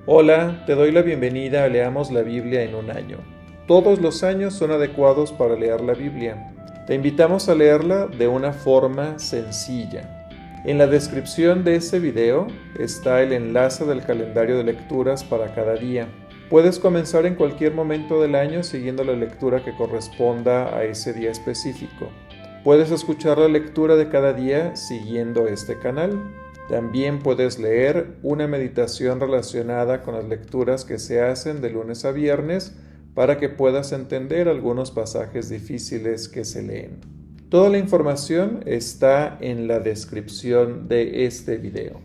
Hola, te doy la bienvenida a Leamos la Biblia en un año. Todos los años son adecuados para leer la Biblia. Te invitamos a leerla de una forma sencilla. En la descripción de este video está el enlace del calendario de lecturas para cada día. Puedes comenzar en cualquier momento del año siguiendo la lectura que corresponda a ese día específico. Puedes escuchar la lectura de cada día siguiendo este canal. También puedes leer una meditación relacionada con las lecturas que se hacen de lunes a viernes para que puedas entender algunos pasajes difíciles que se leen. Toda la información está en la descripción de este video.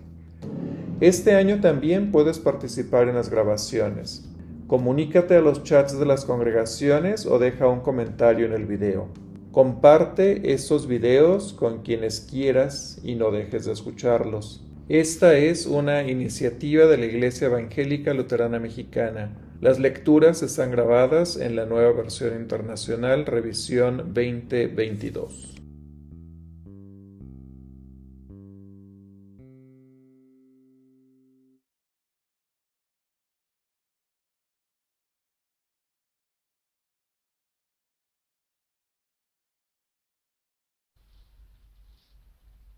Este año también puedes participar en las grabaciones. Comunícate a los chats de las congregaciones o deja un comentario en el video. Comparte estos videos con quienes quieras y no dejes de escucharlos. Esta es una iniciativa de la Iglesia Evangélica Luterana Mexicana. Las lecturas están grabadas en la nueva versión internacional Revisión 2022.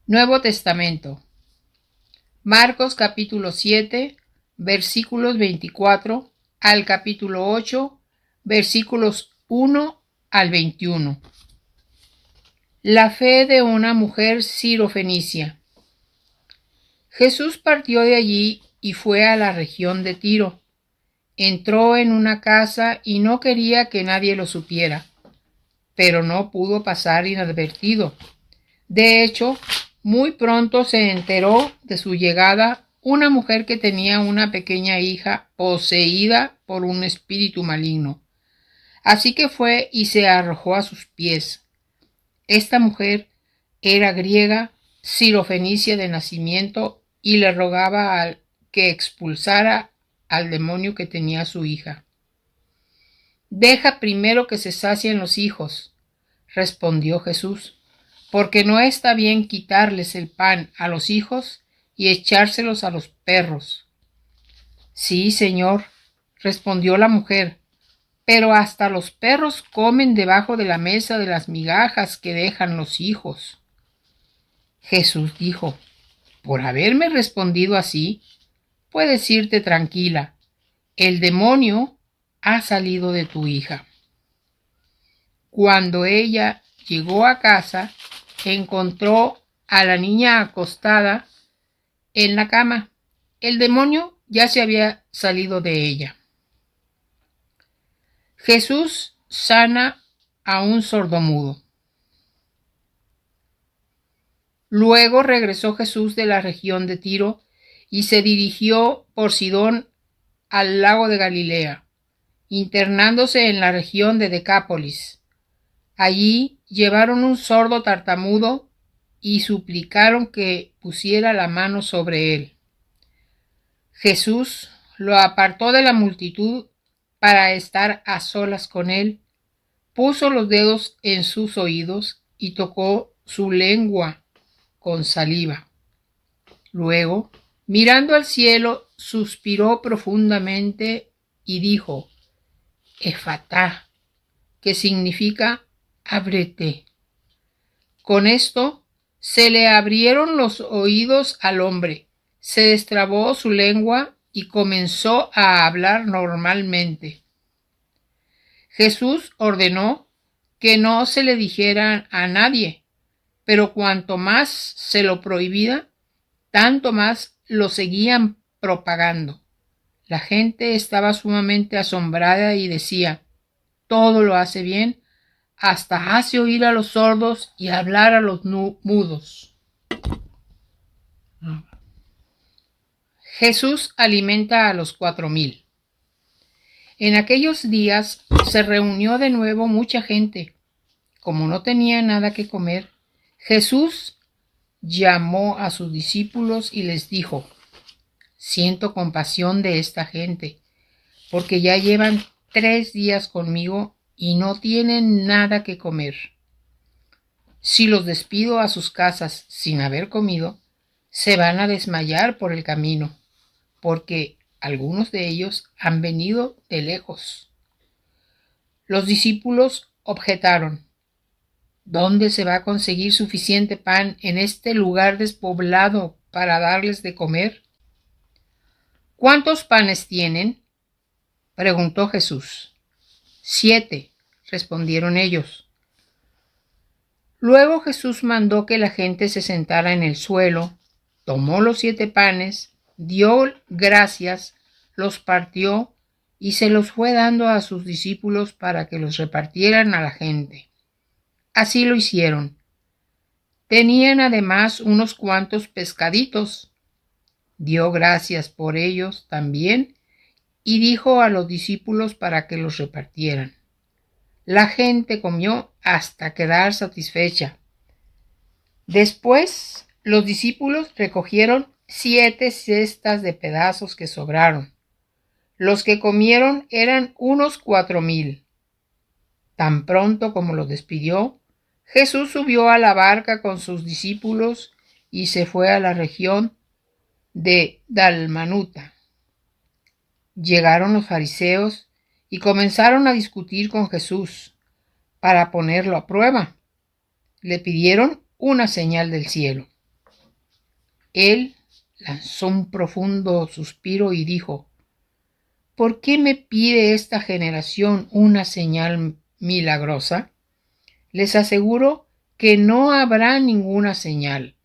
Nuevo Testamento. Marcos capítulo 7, versículos 24 al capítulo 8, versículos 1 al 21. La fe de una mujer sirofenicia. Jesús partió de allí y fue a la región de Tiro. Entró en una casa y no quería que nadie lo supiera, pero no pudo pasar inadvertido. De hecho, muy pronto se enteró de su llegada una mujer que tenía una pequeña hija poseída por un espíritu maligno. Así que fue y se arrojó a sus pies. Esta mujer era griega, sirofenicia de nacimiento, y le rogaba al que expulsara al demonio que tenía su hija. Deja primero que se sacien los hijos, respondió Jesús, porque no está bien quitarles el pan a los hijos y echárselos a los perros. Sí, Señor, respondió la mujer, pero hasta los perros comen debajo de la mesa de las migajas que dejan los hijos. Jesús dijo, por haberme respondido así, puedes irte tranquila, el demonio ha salido de tu hija. Cuando ella llegó a casa, encontró a la niña acostada en la cama. El demonio ya se había salido de ella. Jesús sana a un sordomudo. Luego regresó Jesús de la región de Tiro y se dirigió por Sidón al lago de Galilea, internándose en la región de Decápolis. Allí llevaron un sordo tartamudo y suplicaron que pusiera la mano sobre él. Jesús lo apartó de la multitud para estar a solas con él, puso los dedos en sus oídos y tocó su lengua con saliva. Luego, mirando al cielo, suspiró profundamente y dijo, Efatá, que significa ábrete. Con esto se le abrieron los oídos al hombre, se destrabó su lengua y comenzó a hablar normalmente. Jesús ordenó que no se le dijera a nadie, pero cuanto más se lo prohibía, tanto más lo seguían propagando. La gente estaba sumamente asombrada y decía, todo lo hace bien, hasta hace oír a los sordos y hablar a los mudos. Jesús alimenta a los 4,000. En aquellos días se reunió de nuevo mucha gente. Como no tenía nada que comer, Jesús llamó a sus discípulos y les dijo, siento compasión de esta gente, porque ya llevan 3 días conmigo y no tienen nada que comer. Si los despido a sus casas sin haber comido, se van a desmayar por el camino, porque algunos de ellos han venido de lejos. Los discípulos objetaron: ¿dónde se va a conseguir suficiente pan en este lugar despoblado para darles de comer? ¿Cuántos panes tienen?, preguntó Jesús. 7, respondieron ellos. Luego Jesús mandó que la gente se sentara en el suelo, tomó los 7 panes, dio gracias, los partió y se los fue dando a sus discípulos para que los repartieran a la gente. Así lo hicieron. Tenían además unos cuantos pescaditos. Dio gracias por ellos también y dijo a los discípulos para que los repartieran. La gente comió hasta quedar satisfecha. Después, los discípulos recogieron 7 cestas de pedazos que sobraron. Los que comieron eran unos 4,000. Tan pronto como los despidió, Jesús subió a la barca con sus discípulos y se fue a la región de Dalmanuta. Llegaron los fariseos y comenzaron a discutir con Jesús para ponerlo a prueba. Le pidieron una señal del cielo. Él lanzó un profundo suspiro y dijo: ¿por qué me pide esta generación una señal milagrosa? Les aseguro que no habrá ninguna señal.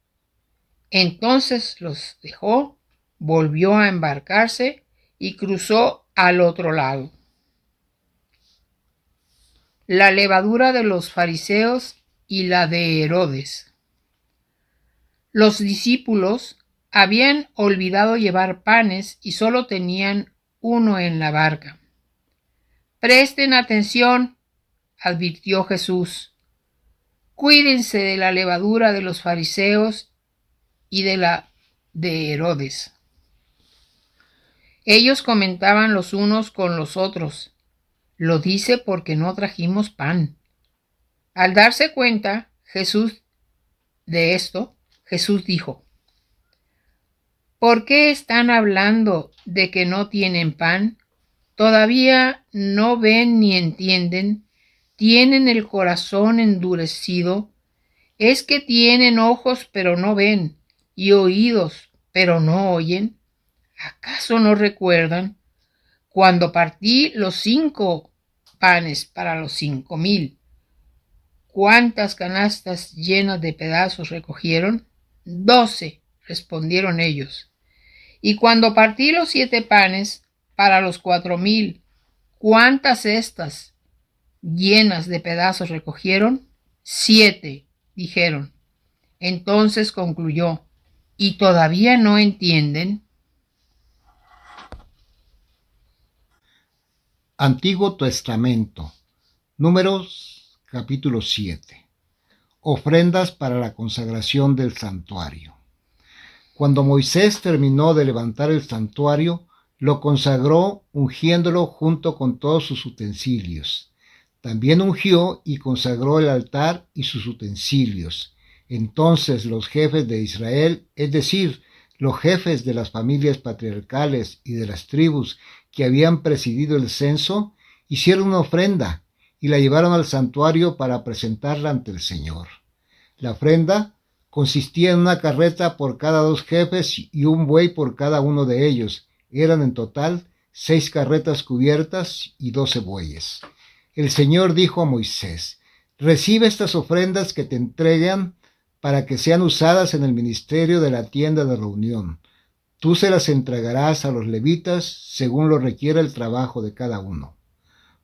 Entonces los dejó, volvió a embarcarse y cruzó al otro lado. La levadura de los fariseos y la de Herodes. Los discípulos habían olvidado llevar panes y solo tenían uno en la barca. Presten atención, advirtió Jesús. Cuídense de la levadura de los fariseos y de la de Herodes. Ellos comentaban los unos con los otros: lo dice porque no trajimos pan. Al darse cuenta de esto, Jesús dijo: ¿por qué están hablando de que no tienen pan? ¿Todavía no ven ni entienden? ¿Tienen el corazón endurecido? ¿Es que tienen ojos pero no ven, y oídos pero no oyen? ¿Acaso no recuerdan cuando partí los 5 panes para los 5,000? ¿Cuántas canastas llenas de pedazos recogieron? 12, respondieron ellos. Y cuando partí los 7 panes para los 4,000, ¿cuántas cestas llenas de pedazos recogieron? 7, dijeron. Entonces concluyó: ¿y todavía no entienden? Antiguo Testamento, Números capítulo 7. Ofrendas para la consagración del santuario. Cuando Moisés terminó de levantar el santuario, lo consagró ungiéndolo junto con todos sus utensilios. También ungió y consagró el altar y sus utensilios. Entonces los jefes de Israel, es decir, los jefes de las familias patriarcales y de las tribus que habían presidido el censo, hicieron una ofrenda y la llevaron al santuario para presentarla ante el Señor. La ofrenda consistía en una carreta por cada 2 jefes y un buey por cada uno de ellos. Eran en total 6 carretas cubiertas y 12 bueyes. El Señor dijo a Moisés: recibe estas ofrendas que te entregan para que sean usadas en el ministerio de la tienda de reunión. Tú se las entregarás a los levitas según lo requiera el trabajo de cada uno.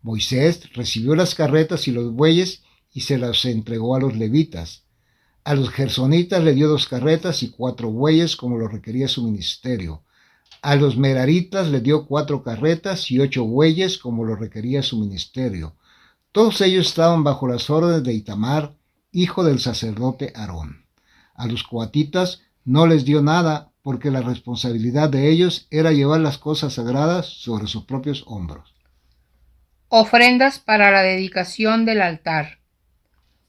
Moisés recibió las carretas y los bueyes y se las entregó a los levitas. A los gersonitas le dio 2 carretas y 4 bueyes como lo requería su ministerio. A los meraritas le dio 4 carretas y 8 bueyes como lo requería su ministerio. Todos ellos estaban bajo las órdenes de Itamar, hijo del sacerdote Aarón. A los coatitas no les dio nada, porque la responsabilidad de ellos era llevar las cosas sagradas sobre sus propios hombros. Ofrendas para la dedicación del altar.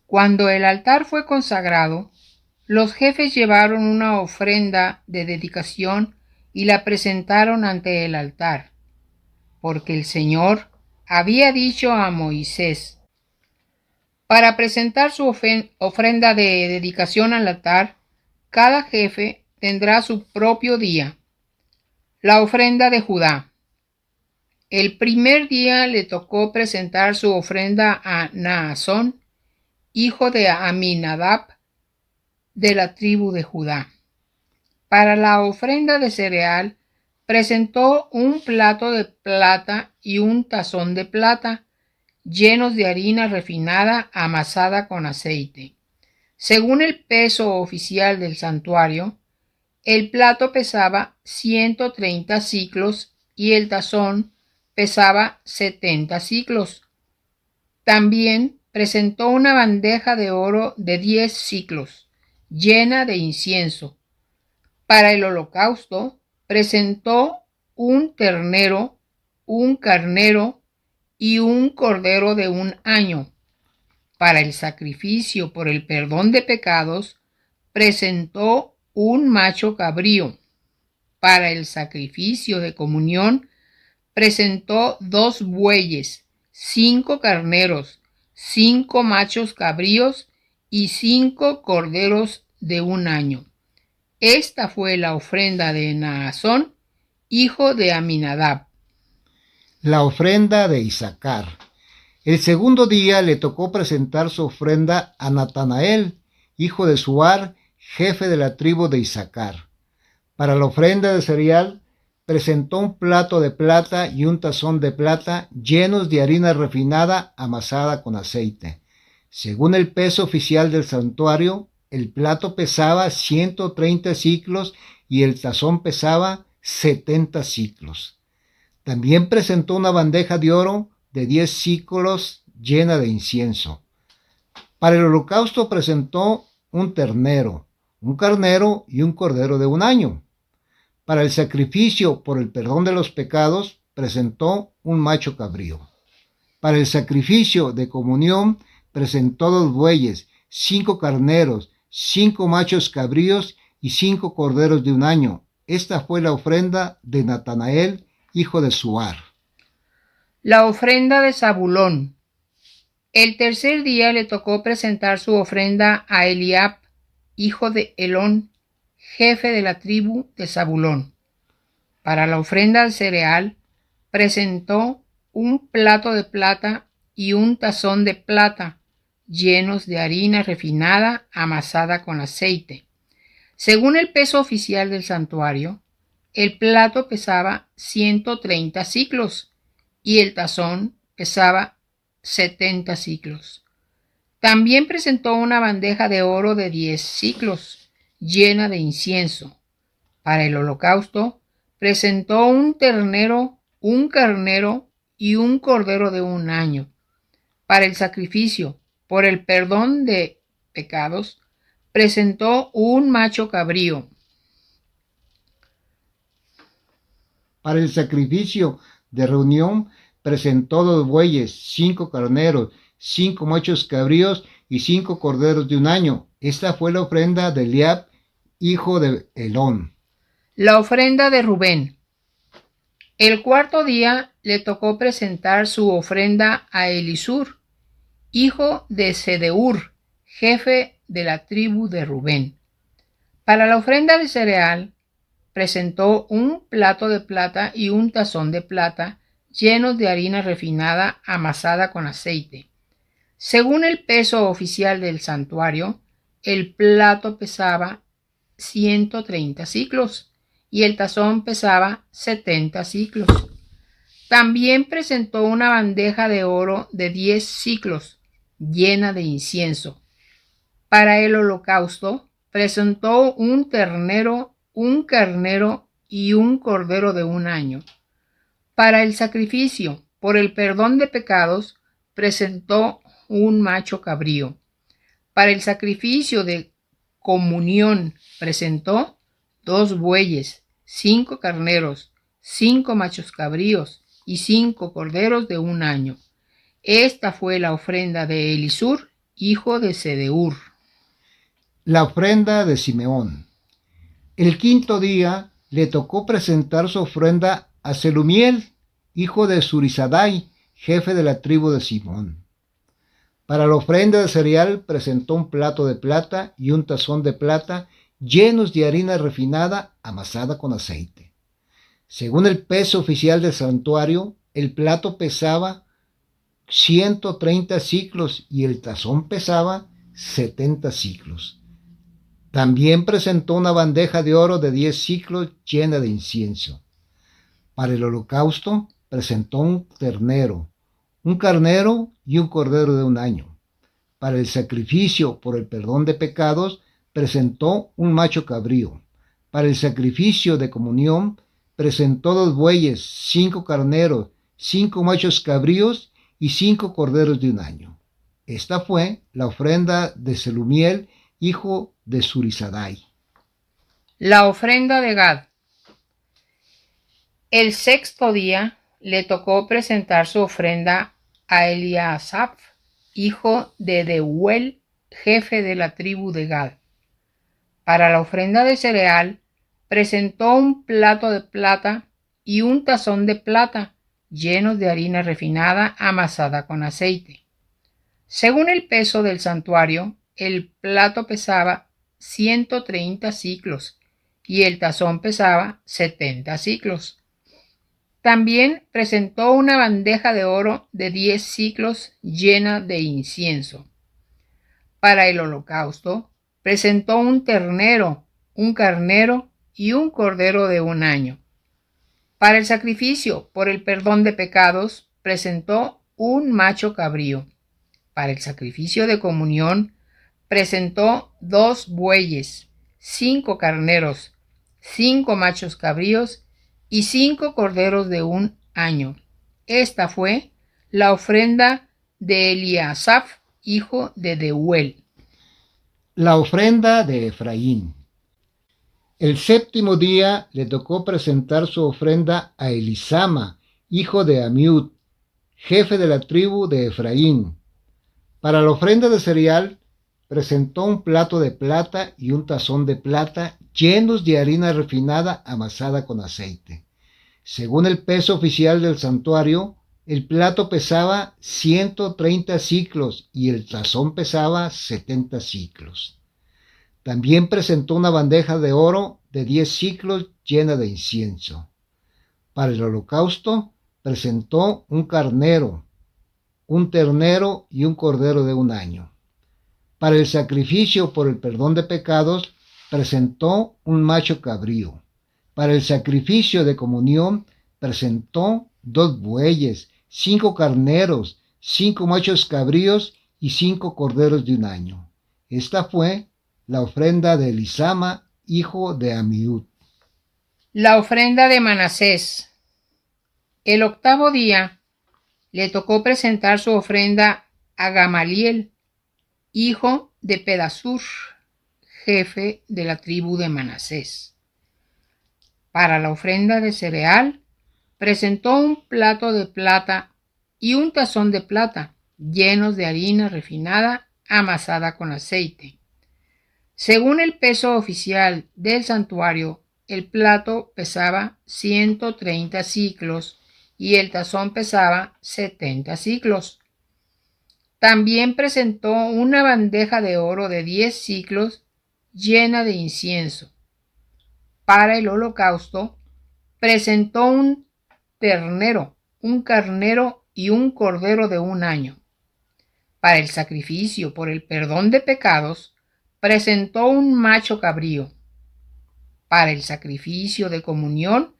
Cuando el altar fue consagrado, los jefes llevaron una ofrenda de dedicación y la presentaron ante el altar, porque el Señor había dicho a Moisés: para presentar su ofrenda de dedicación al altar, cada jefe tendrá su propio día. La ofrenda de Judá. El primer día le tocó presentar su ofrenda a Naasón, hijo de Aminadab, de la tribu de Judá. Para la ofrenda de cereal, presentó un plato de plata y un tazón de plata, llenos de harina refinada amasada con aceite. Según el peso oficial del santuario, el plato pesaba 130 siclos y el tazón pesaba 70 siclos. También presentó una bandeja de oro de 10 siclos, llena de incienso. Para el holocausto, presentó un ternero, un carnero y un cordero de un año. Para el sacrificio por el perdón de pecados, presentó un macho cabrío. Para el sacrificio de comunión, presentó 2 bueyes, 5 carneros, 5 machos cabríos y 5 corderos de un año. Esta fue la ofrenda de Naasón, hijo de Aminadab. La ofrenda de Isacar. El segundo día le tocó presentar su ofrenda a Natanael, hijo de Suar, jefe de la tribu de Isacar. Para la ofrenda de cereal, presentó un plato de plata y un tazón de plata llenos de harina refinada amasada con aceite. Según el peso oficial del santuario, el plato pesaba 130 siclos y el tazón pesaba 70 siclos. También presentó una bandeja de oro de 10 siclos llena de incienso. Para el holocausto presentó un ternero, un carnero y un cordero de un año. Para el sacrificio por el perdón de los pecados, presentó un macho cabrío. Para el sacrificio de comunión, presentó 2 bueyes, 5 carneros, 5 machos cabríos y 5 corderos de un año. Esta fue la ofrenda de Natanael, hijo de Suar. La ofrenda de Zabulón. El tercer día le tocó presentar su ofrenda a Eliab, hijo de Helón, jefe de la tribu de Zabulón. Para la ofrenda de cereal, presentó un plato de plata y un tazón de plata, llenos de harina refinada amasada con aceite. Según el peso oficial del santuario, el plato pesaba 130 siclos y el tazón pesaba 70 siclos. También presentó una bandeja de oro de 10 siclos, llena de incienso. Para el holocausto, presentó un ternero, un carnero y un cordero de un año. Para el sacrificio por el perdón de pecados, presentó un macho cabrío. Para el sacrificio de reunión, presentó 2 bueyes, 5 carneros, 5 machos cabríos y 5 corderos de un año. Esta fue la ofrenda de Eliab, hijo de Helón. La ofrenda de Rubén. El cuarto día le tocó presentar su ofrenda a Elisur, hijo de Sedeur, jefe de la tribu de Rubén. Para la ofrenda de cereal, presentó un plato de plata y un tazón de plata llenos de harina refinada amasada con aceite. Según el peso oficial del santuario, el plato pesaba 130 siclos y el tazón pesaba 70 siclos. También presentó una bandeja de oro de 10 siclos, llena de incienso. Para el holocausto, presentó un ternero, un carnero y un cordero de un año. Para el sacrificio por el perdón de pecados, presentó un macho cabrío. Para el sacrificio de comunión, presentó 2 bueyes, 5 carneros, 5 machos cabríos y 5 corderos de un año. Esta fue la ofrenda de Elisur, hijo de Sedeur. La ofrenda de Simeón. El quinto día le tocó presentar su ofrenda a Selumiel, hijo de Zurisadai, jefe de la tribu de Simón. Para la ofrenda de cereal presentó un plato de plata y un tazón de plata llenos de harina refinada amasada con aceite. Según el peso oficial del santuario, el plato pesaba 130 siclos y el tazón pesaba 70 siclos. También presentó una bandeja de oro de 10 siclos llena de incienso. Para el holocausto presentó un ternero, un carnero y un cordero de un año. Para el sacrificio por el perdón de pecados presentó un macho cabrío. Para el sacrificio de comunión presentó 2 bueyes, 5 carneros, 5 machos cabríos y 5 corderos de un año. Esta fue la ofrenda de Selumiel, hijo de Zurisadai. La ofrenda de Gad. El sexto día le tocó presentar su ofrenda a Eliasaf, hijo de Deuel, jefe de la tribu de Gad. Para la ofrenda de cereal, presentó un plato de plata y un tazón de plata llenos de harina refinada amasada con aceite. Según el peso del santuario, el plato pesaba 130 siclos y el tazón pesaba 70 siclos. También presentó una bandeja de oro de 10 siclos llena de incienso. Para el holocausto, presentó un ternero, un carnero y un cordero de un año. Para el sacrificio por el perdón de pecados, presentó un macho cabrío. Para el sacrificio de comunión, presentó 2 bueyes, 5 carneros, 5 machos cabríos y 5 corderos de un año. Esta fue la ofrenda de Eliasaf, hijo de Deuel. La ofrenda de Efraín. El séptimo día le tocó presentar su ofrenda a Elisama, hijo de Amiud, jefe de la tribu de Efraín. Para la ofrenda de cereal, presentó un plato de plata y un tazón de plata llenos de harina refinada amasada con aceite. Según el peso oficial del santuario, el plato pesaba 130 siclos y el tazón pesaba 70 siclos. También presentó una bandeja de oro de 10 siclos llena de incienso. Para el holocausto presentó un carnero, un ternero y un cordero de un año. Para el sacrificio por el perdón de pecados presentó un macho cabrío. Para el sacrificio de comunión presentó 2 bueyes, 5 carneros, 5 machos cabríos y 5 corderos de un año. Esta fue la ofrenda de Elisama, hijo de Amiud. La ofrenda de Manasés. El octavo día le tocó presentar su ofrenda a Gamaliel, hijo de Pedasur, jefe de la tribu de Manasés. Para la ofrenda de cereal, presentó un plato de plata y un tazón de plata llenos de harina refinada amasada con aceite. Según el peso oficial del santuario, el plato pesaba 130 siclos y el tazón pesaba 70 siclos. También presentó una bandeja de oro de 10 siclos llena de incienso. Para el holocausto, presentó un ternero, un carnero y un cordero de un año. Para el sacrificio por el perdón de pecados, presentó un macho cabrío. Para el sacrificio de comunión,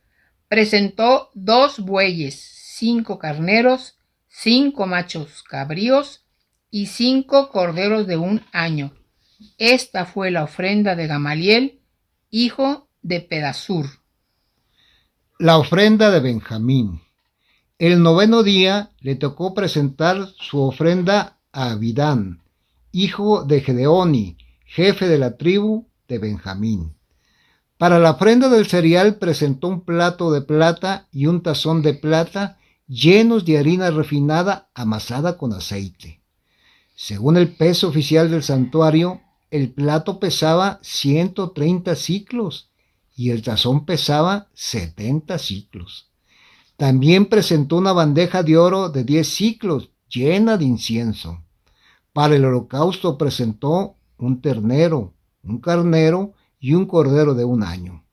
presentó 2 bueyes, 5 carneros, 5 machos cabríos y 5 corderos de un año. Esta fue la ofrenda de Gamaliel, hijo de Pedasur. La ofrenda de Benjamín. El noveno día le tocó presentar su ofrenda a Abidán, hijo de Gedeoni, jefe de la tribu de Benjamín. Para la ofrenda del cereal presentó un plato de plata y un tazón de plata llenos de harina refinada amasada con aceite. Según el peso oficial del santuario, el plato pesaba 130 siclos y el tazón pesaba 70 siclos. También presentó una bandeja de oro de 10 siclos llena de incienso. Para el holocausto presentó un ternero, un carnero y un cordero de 1 año.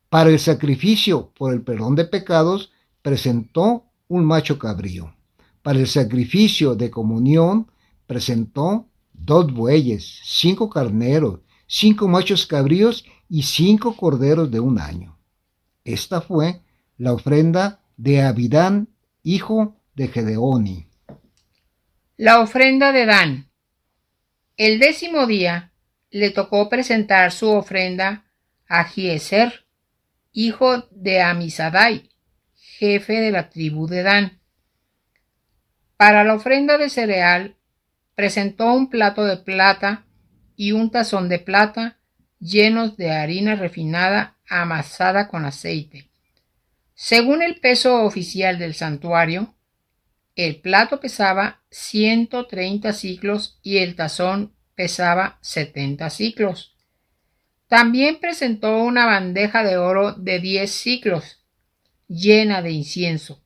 Para el sacrificio por el perdón de pecados presentó un macho cabrío. Para el sacrificio de comunión presentó 2 bueyes, 5 carneros, 5 machos cabríos y 5 corderos de 1 año. Esta fue la ofrenda de Abidán, hijo de Gedeoni. La ofrenda de Dan. El 10º día le tocó presentar su ofrenda a Ahiezer, hijo de Amisadai, jefe de la tribu de Dan. Para la ofrenda de cereal, presentó un plato de plata y un tazón de plata llenos de harina refinada amasada con aceite. Según el peso oficial del santuario, el plato pesaba 130 siclos y el tazón pesaba 70 siclos. También presentó una bandeja de oro de 10 siclos, llena de incienso.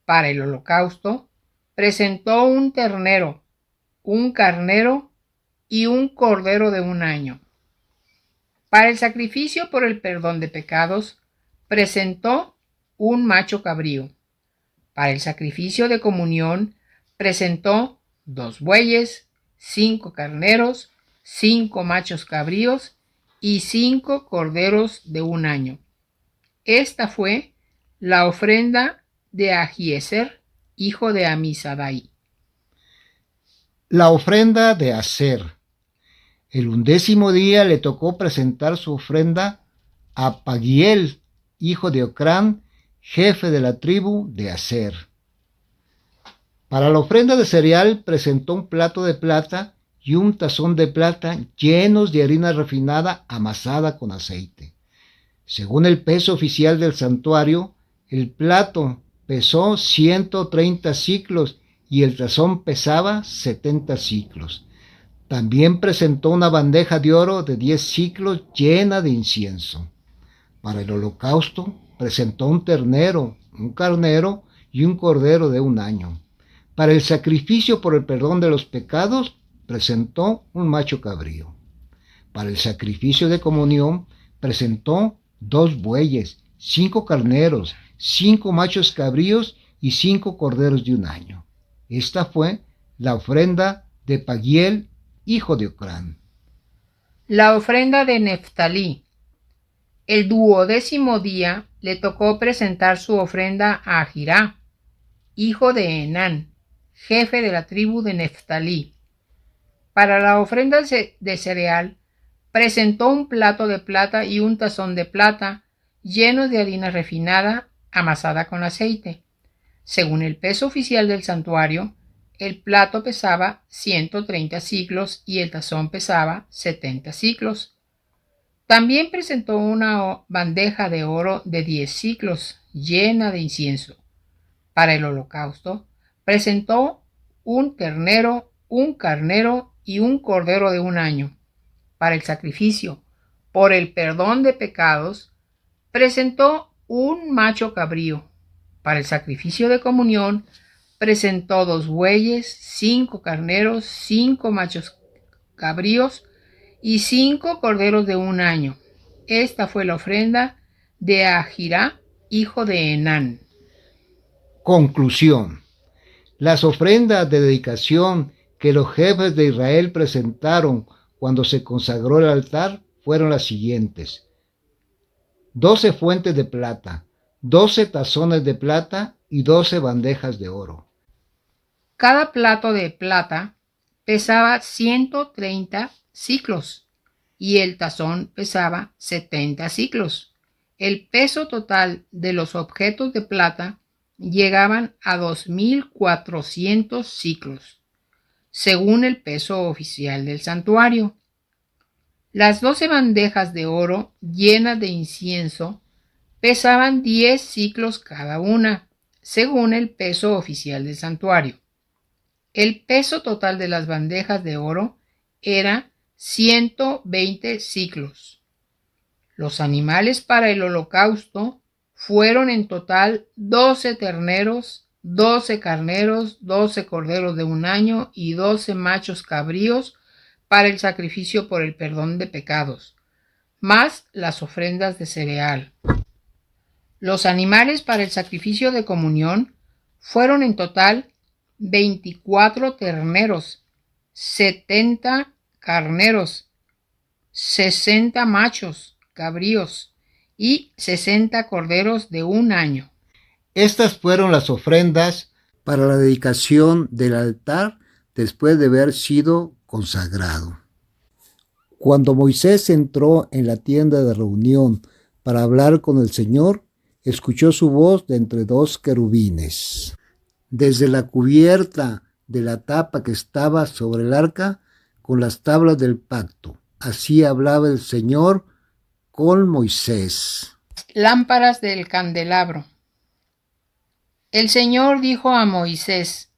Para el holocausto, presentó un ternero, un carnero y un cordero de 1 año. Para el sacrificio por el perdón de pecados, presentó un macho cabrío. Para el sacrificio de comunión, presentó 2 bueyes, 5 carneros, 5 machos cabríos y 5 corderos de 1 año. Esta fue la ofrenda de Ahiezer, hijo de Amisadai. La ofrenda de Aser. El 11º día le tocó presentar su ofrenda a Pagiel, hijo de Ocrán, jefe de la tribu de Aser. Para la ofrenda de cereal presentó un plato de plata y un tazón de plata llenos de harina refinada amasada con aceite. Según el peso oficial del santuario, el plato pesó 130 siclos y el tazón pesaba 70 siclos. También presentó una bandeja de oro de 10 siclos llena de incienso. Para el holocausto presentó un ternero, un carnero y un cordero de 1 año. Para el sacrificio por el perdón de los pecados presentó un macho cabrío. Para el sacrificio de comunión presentó 2 bueyes, 5 carneros, 5 machos cabríos y 5 corderos de 1 año. Esta fue la ofrenda de Pagiel, hijo de Ocrán. La ofrenda de Neftalí. El 12º día le tocó presentar su ofrenda a Ahirá, hijo de Enán, jefe de la tribu de Neftalí. Para la ofrenda de cereal, presentó un plato de plata y un tazón de plata llenos de harina refinada amasada con aceite. Según el peso oficial del santuario, el plato pesaba 130 siclos y el tazón pesaba 70 siclos. También presentó una bandeja de oro de 10 siclos llena de incienso. Para el holocausto, presentó un ternero, un carnero y un cordero de 1 año. Para el sacrificio por el perdón de pecados, presentó un macho cabrío. Para el sacrificio de comunión, presentó 2 bueyes, 5 carneros, 5 machos cabríos y 5 corderos de 1 año. Esta fue la ofrenda de Ahirá, hijo de Enán. Conclusión. Las ofrendas de dedicación que los jefes de Israel presentaron cuando se consagró el altar fueron las siguientes: 12 fuentes de plata, 12 tazones de plata y 12 bandejas de oro. Cada plato de plata pesaba 130 siclos y el tazón pesaba 70 siclos. El peso total de los objetos de plata llegaban a 2.400 siclos, según el peso oficial del santuario. Las 12 bandejas de oro llenas de incienso pesaban 10 siclos cada una, según el peso oficial del santuario. El peso total de las bandejas de oro era 120 siclos. Los animales para el holocausto fueron en total 12 terneros, 12 carneros, 12 corderos de un año y 12 machos cabríos para el sacrificio por el perdón de pecados, más las ofrendas de cereal. Los animales para el sacrificio de comunión fueron en total 24 terneros, 70 carneros, 60 machos cabríos y 60 corderos de un año. Estas fueron las ofrendas para la dedicación del altar después de haber sido consagrado. Cuando Moisés entró en la tienda de reunión para hablar con el Señor, escuchó su voz de entre dos querubines. Desde la cubierta de la tapa que estaba sobre el arca, con las tablas del pacto. Así hablaba el Señor con Moisés. Lámparas del candelabro. El Señor dijo a Moisés: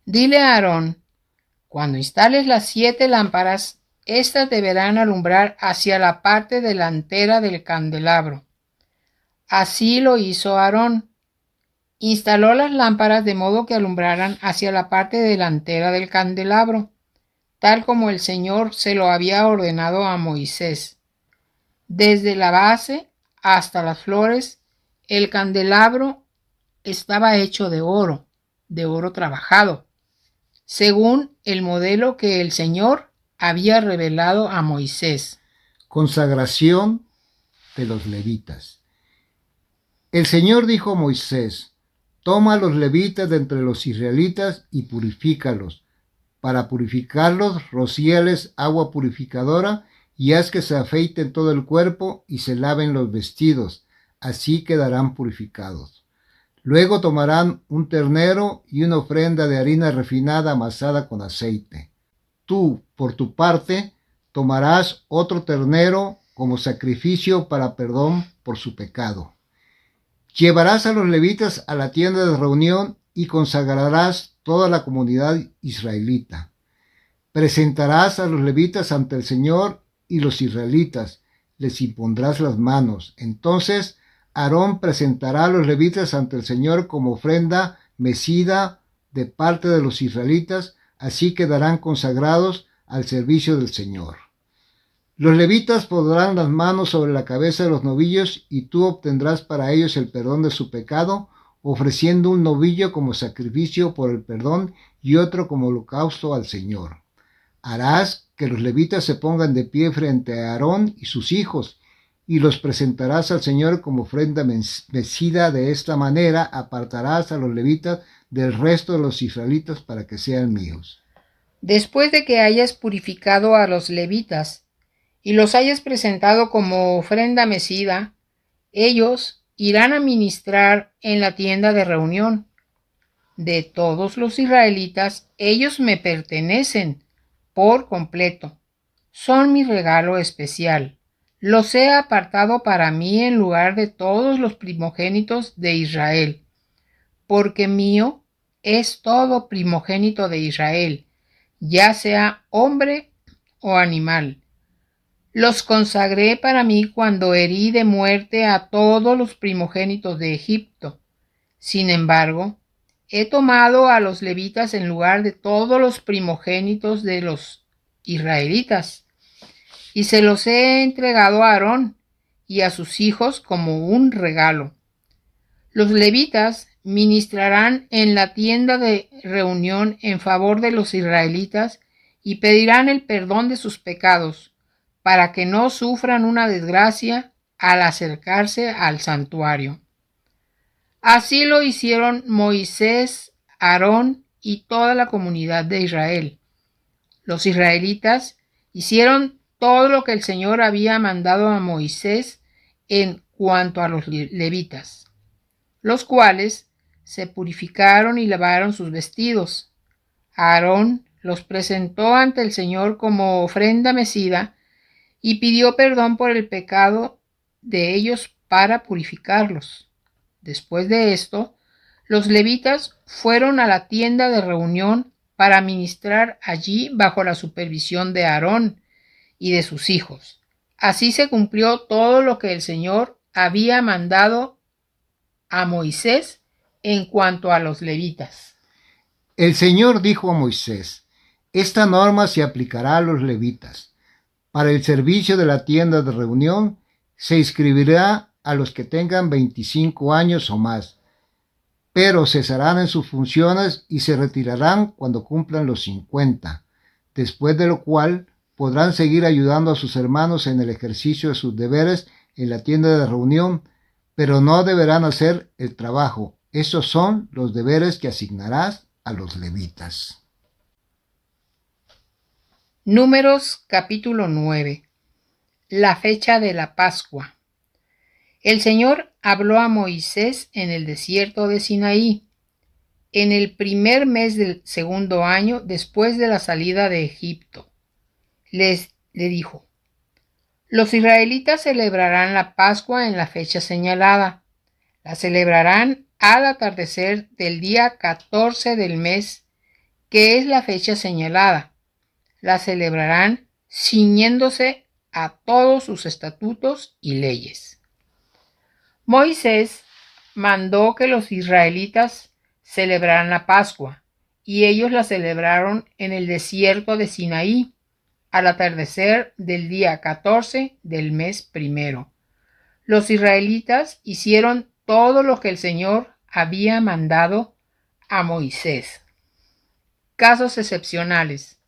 dile a Aarón, cuando instales las 7 lámparas, éstas deberán alumbrar hacia la parte delantera del candelabro. Así lo hizo Aarón. Instaló las lámparas de modo que alumbraran hacia la parte delantera del candelabro, tal como el Señor se lo había ordenado a Moisés. Desde la base hasta las flores, el candelabro estaba hecho de oro trabajado, según el modelo que el Señor había revelado a Moisés. Consagración de los levitas. El Señor dijo a Moisés: toma a los levitas de entre los israelitas y purifícalos. Para purificarlos, rocíales agua purificadora y haz que se afeiten todo el cuerpo y se laven los vestidos, así quedarán purificados. Luego tomarán un ternero y una ofrenda de harina refinada amasada con aceite. Tú, por tu parte, tomarás otro ternero como sacrificio para perdón por su pecado. Llevarás a los levitas a la tienda de reunión y consagrarás toda la comunidad israelita. Presentarás a los levitas ante el Señor y los israelitas, les impondrás las manos. Entonces Aarón presentará a los levitas ante el Señor como ofrenda mecida de parte de los israelitas, así quedarán consagrados al servicio del Señor. Los levitas pondrán las manos sobre la cabeza de los novillos y tú obtendrás para ellos el perdón de su pecado, ofreciendo un novillo como sacrificio por el perdón y otro como holocausto al Señor. Harás que los levitas se pongan de pie frente a Aarón y sus hijos, y los presentarás al Señor como ofrenda mecida. De esta manera apartarás a los levitas del resto de los israelitas para que sean míos. Después de que hayas purificado a los levitas y los hayas presentado como ofrenda mecida, ellos irán a ministrar en la tienda de reunión. De todos los israelitas, ellos me pertenecen por completo. Son mi regalo especial. Los he apartado para mí en lugar de todos los primogénitos de Israel, porque mío es todo primogénito de Israel, ya sea hombre o animal. Los consagré para mí cuando herí de muerte a todos los primogénitos de Egipto. Sin embargo, he tomado a los levitas en lugar de todos los primogénitos de los israelitas, y se los he entregado a Aarón y a sus hijos como un regalo. Los levitas ministrarán en la tienda de reunión en favor de los israelitas y pedirán el perdón de sus pecados, para que no sufran una desgracia al acercarse al santuario. Así lo hicieron Moisés, Aarón y toda la comunidad de Israel. Los israelitas hicieron todo lo que el Señor había mandado a Moisés en cuanto a los levitas, los cuales se purificaron y lavaron sus vestidos. Aarón los presentó ante el Señor como ofrenda mecida y pidió perdón por el pecado de ellos para purificarlos. Después de esto, los levitas fueron a la tienda de reunión para ministrar allí bajo la supervisión de Aarón y de sus hijos. Así se cumplió todo lo que el Señor había mandado a Moisés en cuanto a los levitas. El Señor dijo a Moisés: esta norma se aplicará a los levitas. Para el servicio de la tienda de reunión se inscribirá a los que tengan 25 años o más, pero cesarán en sus funciones y se retirarán cuando cumplan los 50, después de lo cual podrán seguir ayudando a sus hermanos en el ejercicio de sus deberes en la tienda de reunión, pero no deberán hacer el trabajo. Esos son los deberes que asignarás a los levitas. Números capítulo 9. La fecha de la Pascua. El Señor habló a Moisés en el desierto de Sinaí, en el primer mes del segundo año después de la salida de Egipto. Le dijo: los israelitas celebrarán la Pascua en la fecha señalada. La celebrarán al atardecer del día 14 del mes, que es la fecha señalada. La celebrarán ciñéndose a todos sus estatutos y leyes. Moisés mandó que los israelitas celebraran la Pascua, y ellos la celebraron en el desierto de Sinaí, al atardecer del día 14 del mes primero. Los israelitas hicieron todo lo que el Señor había mandado a Moisés. Casos excepcionales.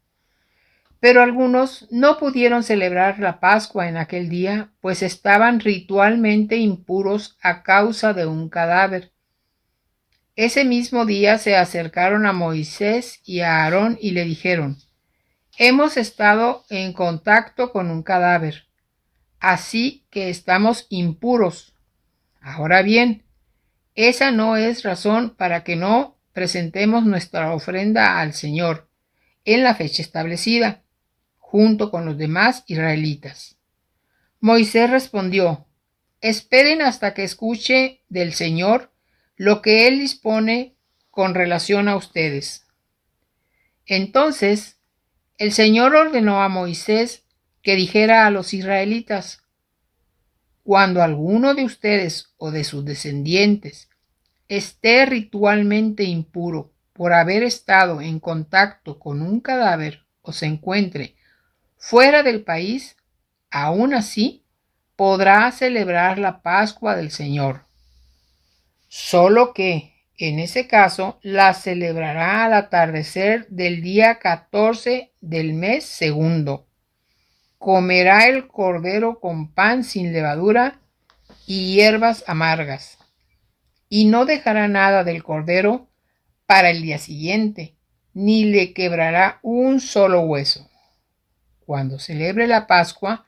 Pero algunos no pudieron celebrar la Pascua en aquel día, pues estaban ritualmente impuros a causa de un cadáver. Ese mismo día se acercaron a Moisés y a Aarón y le dijeron: hemos estado en contacto con un cadáver, así que estamos impuros. Ahora bien, esa no es razón para que no presentemos nuestra ofrenda al Señor en la fecha establecida, junto con los demás israelitas. Moisés respondió: esperen hasta que escuche del Señor lo que Él dispone con relación a ustedes. Entonces el Señor ordenó a Moisés que dijera a los israelitas: cuando alguno de ustedes o de sus descendientes esté ritualmente impuro por haber estado en contacto con un cadáver o se encuentre fuera del país, aún así podrá celebrar la Pascua del Señor. Solo que, en ese caso, la celebrará al atardecer del día 14 del mes segundo. Comerá el cordero con pan sin levadura y hierbas amargas, y no dejará nada del cordero para el día siguiente, ni le quebrará un solo hueso. Cuando celebre la Pascua,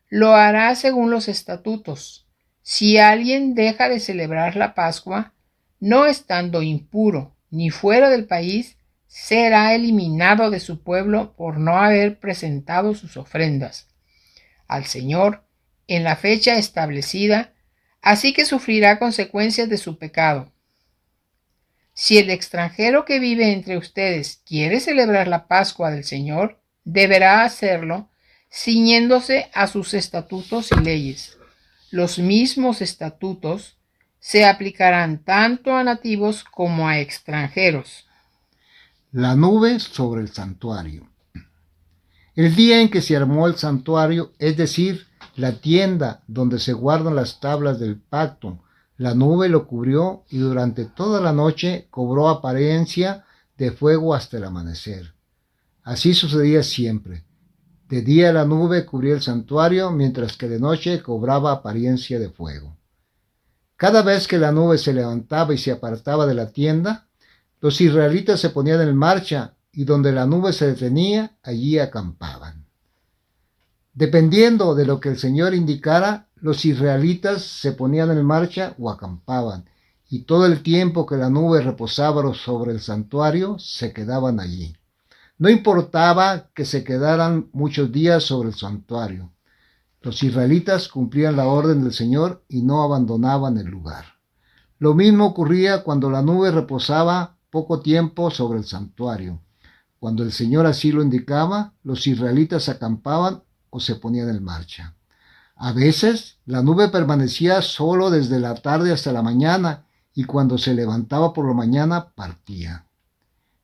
lo hará según los estatutos. Si alguien deja de celebrar la Pascua, no estando impuro ni fuera del país, será eliminado de su pueblo por no haber presentado sus ofrendas al Señor en la fecha establecida, así que sufrirá consecuencias de su pecado. Si el extranjero que vive entre ustedes quiere celebrar la Pascua del Señor, deberá hacerlo ciñéndose a sus estatutos y leyes. Los mismos estatutos se aplicarán tanto a nativos como a extranjeros. La nube sobre el santuario. El día en que se armó el santuario, es decir, la tienda donde se guardan las tablas del pacto, la nube lo cubrió y durante toda la noche cobró apariencia de fuego hasta el amanecer. Así sucedía siempre. De día la nube cubría el santuario, mientras que de noche cobraba apariencia de fuego. Cada vez que la nube se levantaba y se apartaba de la tienda, los israelitas se ponían en marcha y donde la nube se detenía, allí acampaban. Dependiendo de lo que el Señor indicara, los israelitas se ponían en marcha o acampaban, y todo el tiempo que la nube reposaba sobre el santuario, se quedaban allí. No importaba que se quedaran muchos días sobre el santuario. Los israelitas cumplían la orden del Señor y no abandonaban el lugar. Lo mismo ocurría cuando la nube reposaba poco tiempo sobre el santuario. Cuando el Señor así lo indicaba, los israelitas acampaban o se ponían en marcha. A veces la nube permanecía solo desde la tarde hasta la mañana y cuando se levantaba por la mañana partía.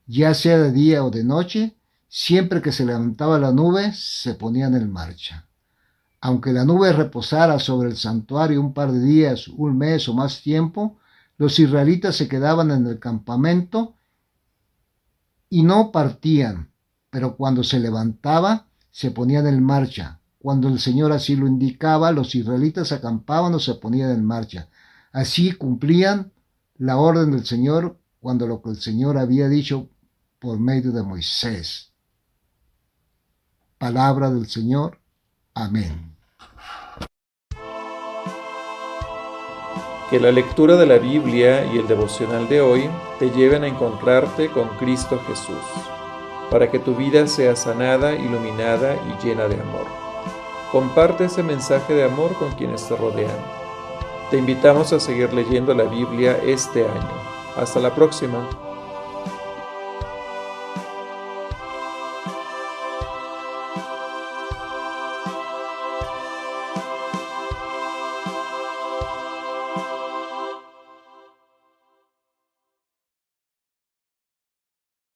Ya sea de día o de noche, siempre que se levantaba la nube se ponían en marcha. Aunque la nube reposara sobre el santuario un par de días, un mes o más tiempo, los israelitas se quedaban en el campamento y no partían, pero cuando se levantaba se ponían en marcha. Cuando el Señor así lo indicaba, los israelitas acampaban o se ponían en marcha. Así cumplían la orden del Señor cuando lo que el Señor había dicho por medio de Moisés. Palabra del Señor. Amén. Que la lectura de la Biblia y el devocional de hoy te lleven a encontrarte con Cristo Jesús, para que tu vida sea sanada, iluminada y llena de amor. Comparte ese mensaje de amor con quienes te rodean. Te invitamos a seguir leyendo la Biblia este año. Hasta la próxima.